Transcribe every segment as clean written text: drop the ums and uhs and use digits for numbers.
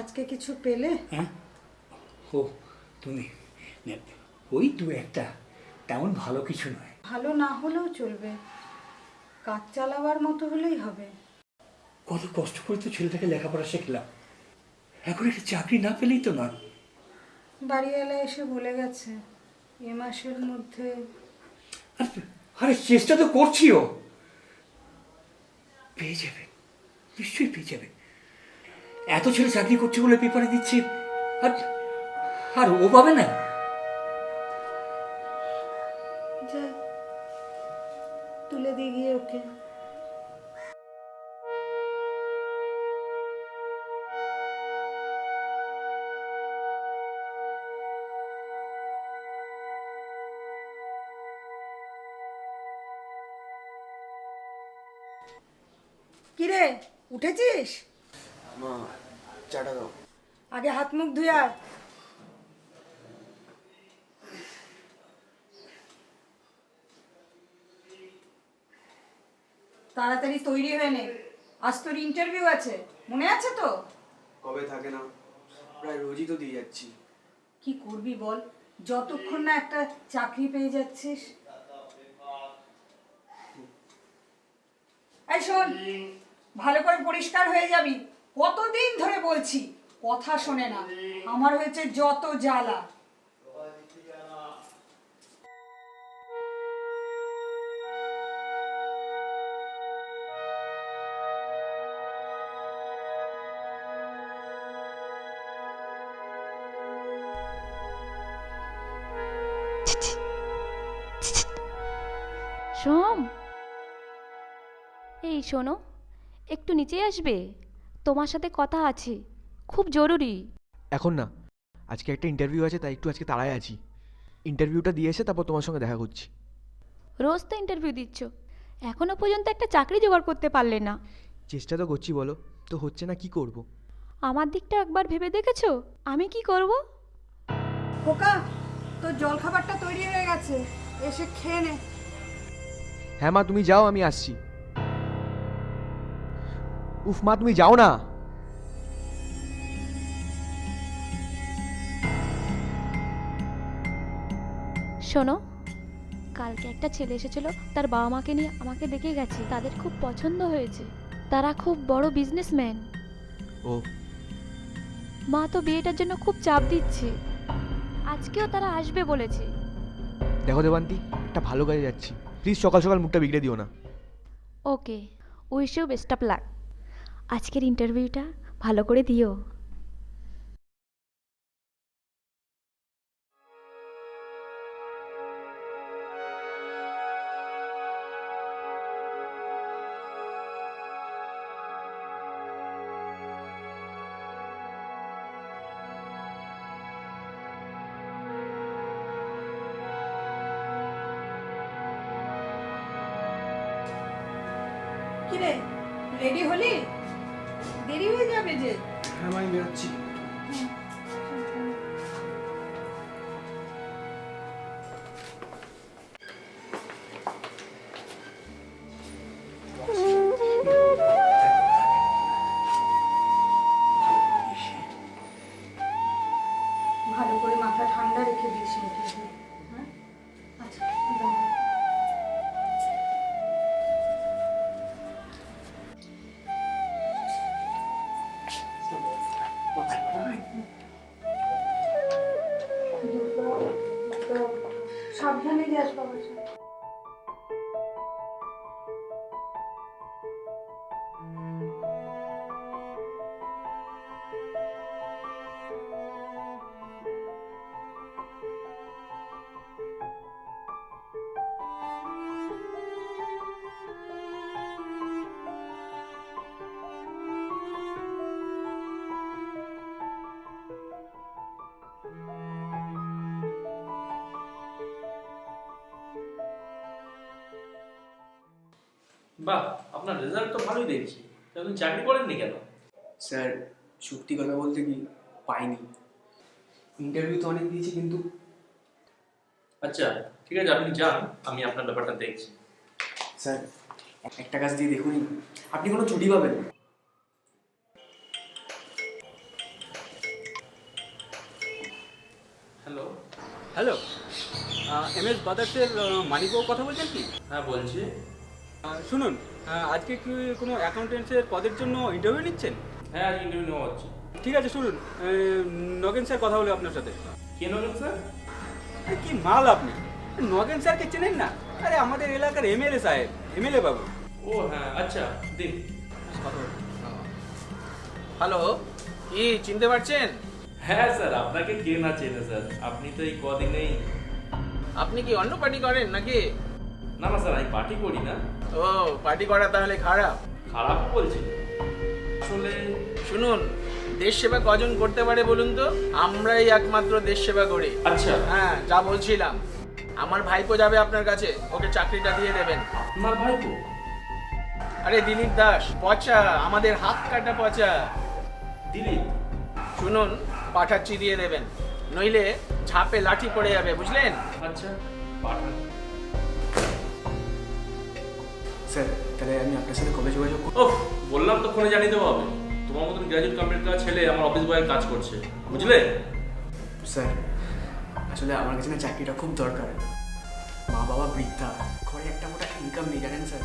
আজকে কিছু পেলে? হ্যাঁ, ও তুমি ওই দু একটা, তেমন ভালো কিছু নয়। ভালো না হলেও চলবে, কাজ চালাবার মতো হলেই হবে। কত কষ্ট করে তো ছেলেটাকে লেখাপড়া শেখলাম, এখন একটা চাকরি না পেলেই তো নয়। বাড়িওয়ালা এসে বলে গেছে এ মাসের মধ্যে। আরে চেষ্টা তো করছিও, পেয়ে যাবে, নিশ্চয়ই পেয়ে যাবে। এত ছেলে চাকরি করছে বলে পেপারে দিচ্ছে, আর আর ও পাবে না? যা তুলে দিয়ে গিয়ে ওকে। কিরে, উঠেছিস? মা, চাটা দাও। আগে হাত মুখ ধুয়ে আয়। তাড়াতাড়ি তৈরি হয়ে নে, আজ তোর ইন্টারভিউ আছে, মনে আছে তো? কবে থাকে না, প্রায় রোজই তো দিয়ে যাচ্ছি। কি করবি বল, যতক্ষণ না একটা চাকরি পেয়ে যাচ্ছিস। এই শোন, ভালো করে পরিষ্কার হয়ে যাবি। কতদিন ধরে বলছি, কথা শোনে না। আমার হয়েছে যত জ্বালা। সোম, এই শোনো, একটু নিচে আসবে, তোমার সাথে কথা আছে, খুব জরুরি। এখন না, আজকে একটা ইন্টারভিউ আছে, তাই একটু আজকে তাড়ায় আছি। ইন্টারভিউটা দিয়ে এসে তারপর তোমার সঙ্গে দেখা করছি। রোজ তো ইন্টারভিউ দিচ্ছ, এখনো পর্যন্ত একটা চাকরি জোগাড় করতে পারলে না। চেষ্টা তো করছি, বলো তো হচ্ছে না, কি করব? আমার দিকটা একবার ভেবে দেখেছো আমি কি করব? খোকা, তোর জল খাবারটা তৈরি হয়ে গেছে, এসে খেয়ে নে। হ্যাঁ মা, তুমি যাও, আমি আসছি। উফ মা, তুমি যাও না। শোনো, কালকে একটা ছেলে এসেছিল, তার বাবা মাকে নিয়ে আমাকে দেখে গেছে, তাদের খুব পছন্দ হয়েছে, তারা খুব বড় বিজনেসম্যান। ও, মা তো বিয়েটার জন্য খুব চাপ দিচ্ছে, আজকেও তারা আসবে বলেছে। দেখো দেবান্তি, একটা ভালো কাজে যাচ্ছি, প্লিজ সকাল সকাল মুখটা বিগড়ে দিও না। Okay, wish you best of luck. আজকের ইন্টারভিউটা ভালো করে দিও। কিরে, রেডি হলি? দেরি হয়ে যাবে যে। হ্যাঁ মা, আমি বেরোচ্ছি। ভালো করে মাথা ঠান্ডা রেখে দিস ইন্টারভিউ। হ্যাঁ, আচ্ছা দাও। সাবধানে যাস বাবার সাথে। বাহ, আপনার রেজাল্ট তো ভালোই দেখছি, তা আপনি চাকরি করেননি কেন? স্যার, সত্যি কথা বলতে কি, পাইনি। ইন্টারভিউ তো অনেক দিয়েছি, কিন্তু আচ্ছা ঠিক আছে, আপনি যান, আমি আপনার ব্যাপারটা দেখছি। স্যার একটা কাজ দিয়ে দেখুন, আপনি কোনো ছুটি পাবেন না। হ্যালো। হ্যালো, MS ব্রাদার্সের মানিকবাবু কথা বলছেন কি? হ্যাঁ বলছি। শুনুন, আজকে কি কোনো অ্যাকাউন্টেন্টসের পদের জন্য ইন্টারভিউ নিচ্ছেন? হ্যাঁ আজ ইন্টারভিউ নেওয়া হচ্ছে। ঠিক আছে, শুনুন, নগেন স্যার কথা হলো আপনার সাথে। কে নেবেন স্যার? আরে কি মাল আপনি, নগেন স্যারকে চেনেন না? আরে আমাদের এলাকার MLA সাহেব, MLA বাবু। ও হ্যাঁ আচ্ছা দিন। কথা বলুন। হ্যালো, কি চিনতে পারছেন? হ্যাঁ স্যার, আপনাকে কে না চেনে স্যার, আপনি তো এই কদিনেই। আপনি কি অন্য পার্টি করেন নাকি? না না স্যার, আমি পার্টি করি না। ও, পার্টি করা তাহলে খারাপ। খারাপ বলছি না। আসলে শুনুন, দেশ সেবা কজন করতে পারে বলুন তো? আমরাই একমাত্র দেশ সেবা করি। আচ্ছা। হ্যাঁ, যা বলছিলাম, আমার ভাইপো যাবে আপনার কাছে, ওকে চাকরিটা দিয়ে দেবেন। আপনার ভাইপো? আরে দিলীপ দাস, পচা, আমাদের হাত কাটা পচা। দিলীপ? শুনুন, পাঠাচ্ছি, দিয়ে দেবেন, নইলে ঝাপে লাঠি পড়ে যাবে, বুঝলেন? আচ্ছা পাঠান। স্যার তাহলে আমি আপনার সাথে কবে যোগাযোগ করব? ওহ, বললাম তো ফোনে জানিয়ে দেবো হবে। তোমার মতন গ্র্যাজুয়েট কমপ্লিট করা ছেলে আমার অফিস বয়ের কাজ করছে, বুঝলে? স্যার আসলে আমার কাছে না চাকরিটা খুব দরকার। মা বাবা বৃদ্ধা, ঘরে একটা মোটা ইনকাম নেই জানেন স্যার।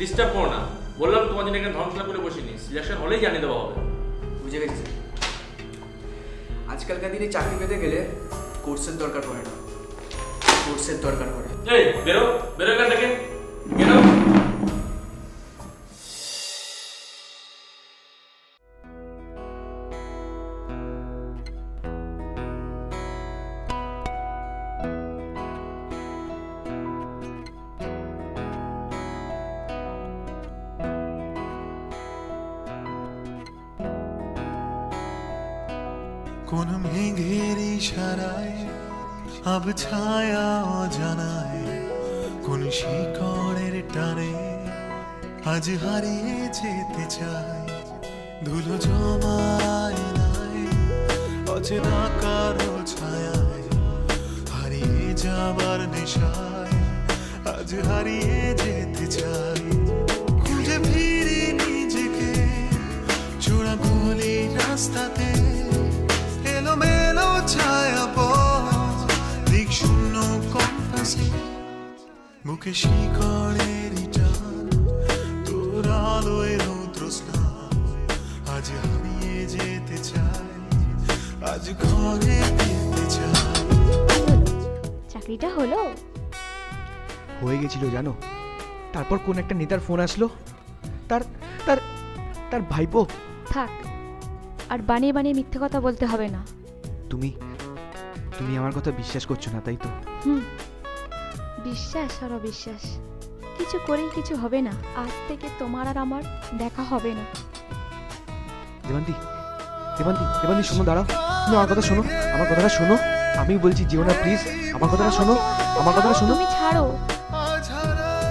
ডিস্টার্ব করো না, বললাম তোমার জন্য এখানে ধর্মশালা করে বসিনি, সিলেকশন হলেই জানিয়ে দেওয়া হবে। বুঝে গেছি স্যার। আজকালকার দিনে চাকরি পেতে গেলে কোর্সের দরকার পড়ে না, কোর্সের দরকার পড়ে। এই বেরো, বেরো এখান থেকে, বেরো। কোন মেঘের ইশারায় আব ছায়া জানায়, কোন শিকড়ের টানে আজ হারিয়ে যেতে চাই। ধুলো জমায় নাই অচেনা কারো ছায়ায়, হারিয়ে যাবার নেশায় আজ হারিয়ে যেতে চাই। খুঁজে ফিরি নিজেকে চোরা গলি রাস্তাতে, এলোমেলো ছায়া পথ, দিক শূন্য কম্পাসে, বুকে শিকড়ের টান, তোর আলোয় রৌদ্র স্নান, আজ হারিয়ে যেতে চাই, আজ ঘরে ফিরতে চাই। চাকরিটা হলো? হয়ে গেছিল জানো, তারপর কোন একটা নেতার ফোন আসলো, তার তার তার ভাইপো। থাক, আর বানিয়ে বানিয়ে মিথ্যে কথা বলতে হবে না। তুমি তুমি আমার কথা বিশ্বাস করছো না, তাই তো? বিশ্বাস আর অবিশ্বাস কিছু করেই কিছু হবে না। আজ থেকে তোমার আর আমার দেখা হবে না। দেবান্তি, দেবান্তি, দেবান্তি, শোনো, দাঁড়াও, তুমি আমার কথা শোনো, আমার কথাটা শোনো, আমি বলছি, যেও না প্লিজ, আমার কথাটা শোনো, আমার কথাটা শোনো। তুমি ছাড়ো। আজ হারায়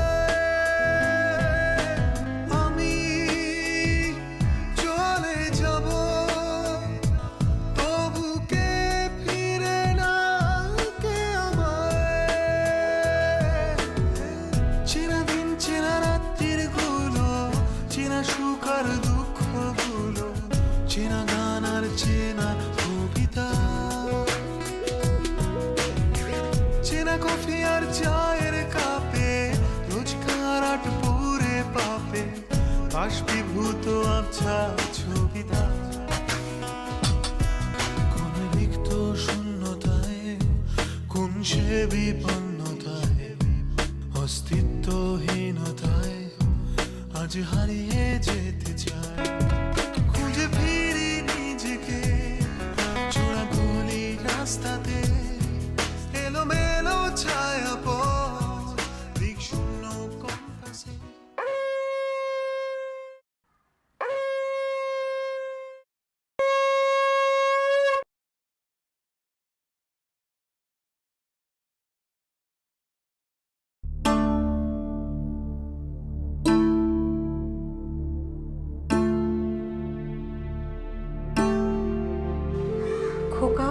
আমি চলে যাব, তবু কে ফিরে না কে আমায়। চেনা দিন, চেনা রাত্রির গুলো, চেনা সুখ আর দুঃখ গুলো, চেনা গান আর চেনা কবিতা, চেনা কফি আর চায়ের কাপে, রোজকার আট পুরে পাপে, বাষ্পীভূত আবছা ছবিতা। কোন রিক্ত শূন্যতায়, কোন সে বিপন্নতায়, অস্তিত্বহীনতায় আজ হারিয়ে যেতে চাই। খুঁজে ফিরি নিজেকে চোরা গলি রাস্তাতে, এলোমেলো ছায়া পথ, দিক শূন্য কম্পাসে। খোকা,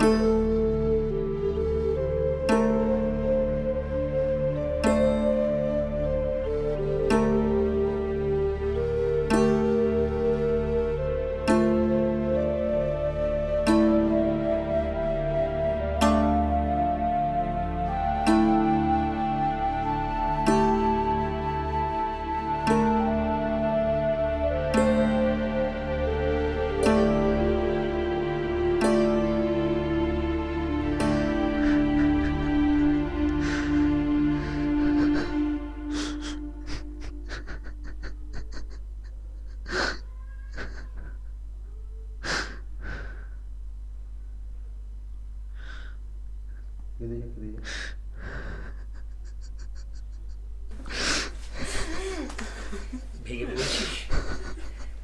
ভেঙে পড়েছিস,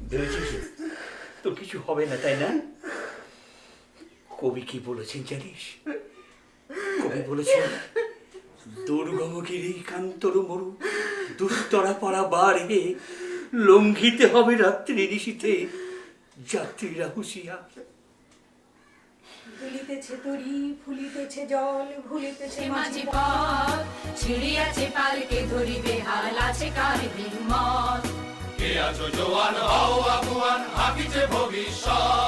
ভেবেছিস তোর কিছু হবে না, তাই না? কবি কি বলেছেন জানিস? কবি বলেছেন, দুর্গমগিরি কান্তর মরু দুস্তরা পড়া বারে লঙ্ঘিতে হবে রাত্রি নিশীথে যাত্রীরা হুঁশিয়ার। ফুলিতেছে তরি, ফুলিতেছে জল, ভুলিতেছে মাঝি পথ ছিড়িয়াছে পালকে ধরিবে হাল আছে কার হিম্মত। কে আছো জোয়ান হও আগুয়ান, হাকিছে ভবিষ্যৎ।